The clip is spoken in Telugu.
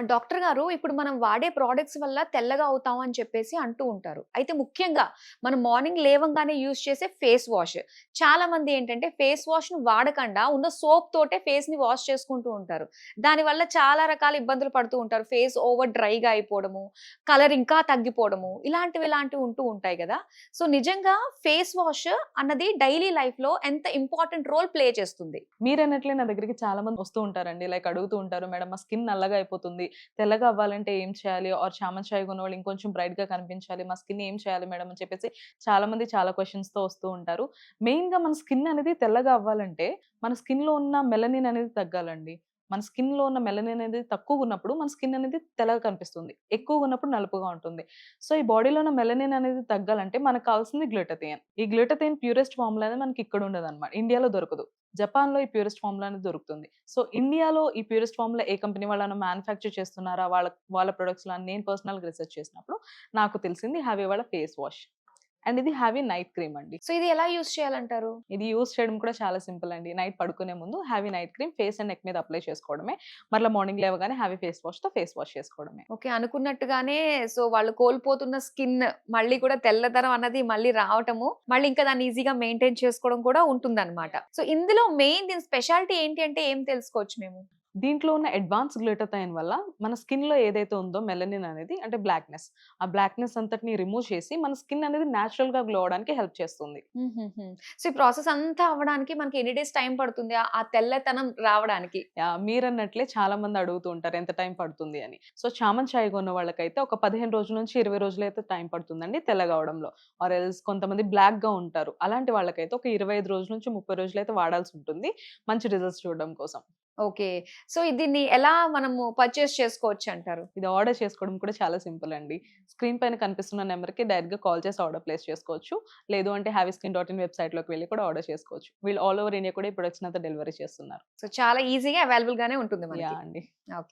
డాక్టర్ గారు ఇప్పుడు మనం వాడే ప్రొడక్ట్స్ వల్ల తెల్లగా అవుతాం అని చెప్పేసి అంటూ ఉంటారు. అయితే ముఖ్యంగా మనం మార్నింగ్ లేవంగానే యూజ్ చేసే ఫేస్ వాష్. చాలా మంది ఏంటంటే ఫేస్ వాష్‌ను వాడకుండా ఉన్న సోప్ తోటే ఫేస్‌ని వాష్ చేసుకుంటూ ఉంటారు. దానివల్ల చాలా రకాల ఇబ్బందులు పడుతూ ఉంటారు. ఫేస్ ఓవర్ డ్రైగా అయిపోవడము, కలర్ ఇంకా తగ్గిపోవడము ఇలాంటివి ఉంటూ ఉంటాయి గదా! సో నిజంగా ఫేస్ వాష్ అన్నది డైలీ లైఫ్‌లో ఎంత ఇంపార్టెంట్ రోల్ ప్లే చేస్తుంది? మీరన్నట్లే నా దగ్గరికి చాలా మంది వస్తూ ఉంటారండి. లైక్ అడుగుతూ ఉంటారు. మేడం మా స్కిన్ నల్లగా అయిపోతుంది. తెల్లగా అవ్వాలంటే ఏం చేయాలి? ఆర్ చామన్ చాయ్ కొన్నవాళ్ళు ఇంకొంచెం బ్రైట్‌గా కనిపించాలి. మా స్కిన్ ఏం చేయాలి మేడం? అని చెప్పేసి చాలా మంది చాలా క్వెషన్స్‌తో వస్తూ ఉంటారు. మెయిన్‌గా మన స్కిన్ అనేది తెల్లగా అవ్వాలంటే మన స్కిన్‌లో ఉన్న మెలనిన్ అనేది తగ్గాలండి. మన స్కిన్‌లో ఉన్న మెలనిన్ అనేది తక్కువగున్నప్పుడు మన స్కిన్ అనేది తెల్లగా కనిపిస్తుంది. ఎక్కువగున్నప్పుడు నలుపుగా ఉంటుంది. సో, ఈ బాడీలో ఉన్న మెలనిన్ అనేది తగ్గాలంటే మనకు కావాల్సింది గ్లూటాథియన్. ఈ గ్లూటాథియన్ ప్యూరెస్ట్ ఫార్ములా అనేది మనకి ఇక్కడ ఉండదన్నమాట. ఇండియాలో దొరకదు. జపాన్‌లో ఈ ప్యూరెస్ట్ ఫార్ములా అనేది దొరుకుతుంది. సో, ఇండియాలో ఈ ప్యూరెస్ట్ ఫార్ములా ఏ కంపెనీ వాళ్ళైనా మ్యానుఫ్యాక్చర్ చేస్తున్నారా? వాళ్ళ ప్రొడక్ట్స్‌లో అని నేను పర్సనల్‌గా రిసర్చ్ చేసినప్పుడు నాకు తెలిసింది హావీ వాళ్ళ ఫేస్ వాష్. అండ్ ఇది హావీ నైట్ క్రీమ్ అండి. సో ఇది ఎలా యూజ్ చేయాలంటారు? ఇది యూజ్ చేయడం కూడా చాలా సింపుల్ అండి. నైట్ పడుకునే ముందు హావీ night cream face and neck మీద అప్లై చేసుకోవడమే. మరలా మార్నింగ్ లేవగానే హావీ ఫేస్ వాష్‌తో ఫేస్ వాష్ చేసుకోవడమే. ఓకే. అనుకున్నట్టుగానే సో, వాళ్ళు కోల్పోతున్న స్కిన్ మళ్ళీ కూడా తెల్లదనం అన్నది మళ్ళీ రావటము, మళ్ళీ ఇంకా దాన్ని ఈజీగా మెయింటైన్ చేసుకోవడం కూడా ఉంటుందన్నమాట. సో, ఇందులో మెయిన్ దీని స్పెషాలిటీ ఏంటి అంటే ఏం తెలుసుకోవచ్చు మేము? దీంట్లో ఉన్న అడ్వాన్స్ గ్లూటాథైన్ వల్ల మన స్కిన్‌లో ఏదైతే ఉందో మెలనిన్ అనేది అంటే బ్లాక్‌నెస్. ఆ బ్లాక్‌నెస్ అంతటిని రిమూవ్ చేసి మన స్కిన్ అనేది నేచురల్‌గా గ్లో అవ్వడానికి హెల్ప్ చేస్తుంది. హుహుహు. సో, ఈ ప్రాసెస్ అంతా అవ్వడానికి మనకి ఎన్ని డేస్ టైమ్ పడుతుంది? ఆ తెల్లతనం రావడానికి? యాహ్! మీరన్నట్లే చాలా మంది అడుగుతూ ఉంటారు ఎంత టైం పడుతుంది అని. సో, చామన్ చాయ్ కొన్న వాళ్ళకైతే ఒక 15 రోజుల నుంచి 20 రోజులైతే టైం పడుతుందండి తెల్లగా అవ్వడంలో. ఆర్ ఎల్స్ కొంతమంది బ్లాక్‌గా ఉంటారు. అలాంటి వాళ్ళకైతే ఒక 25 రోజుల నుంచి 30 రోజులైతే వాడాల్సి ఉంటుంది. మంచి రిజల్ట్స్ చూడడం కోసం. ఓకే. సో, దీన్ని ఎలా మనము పర్చేస్ చేసుకోవచ్చంటారు? ఇది ఆర్డర్ చేసుకోవడం కూడా చాలా సింపుల్ అండి. స్క్రీన్ పైన కనిపిస్తున్న నంబర్‌కి డైరెక్ట్‌గా కాల్ చేసి ఆర్డర్ ప్లేస్ చేసుకోవచ్చు. లేదు అంటే havyskin.in వెబ్‌సైట్‌లోకి వెళ్లి కూడా ఆర్డర్ చేసుకోవచ్చు. వీళ్ళు ఆల్ ఓవర్ ఇండియా కూడా ఈ ప్రొడక్ట్స్‌ని అంతా డెలివరీ చేస్తున్నారు. సో, చాలా ఈజీగా అవైలబుల్ గానే ఉంటుంది మనకి. యాహ్! అండి. ఓకే.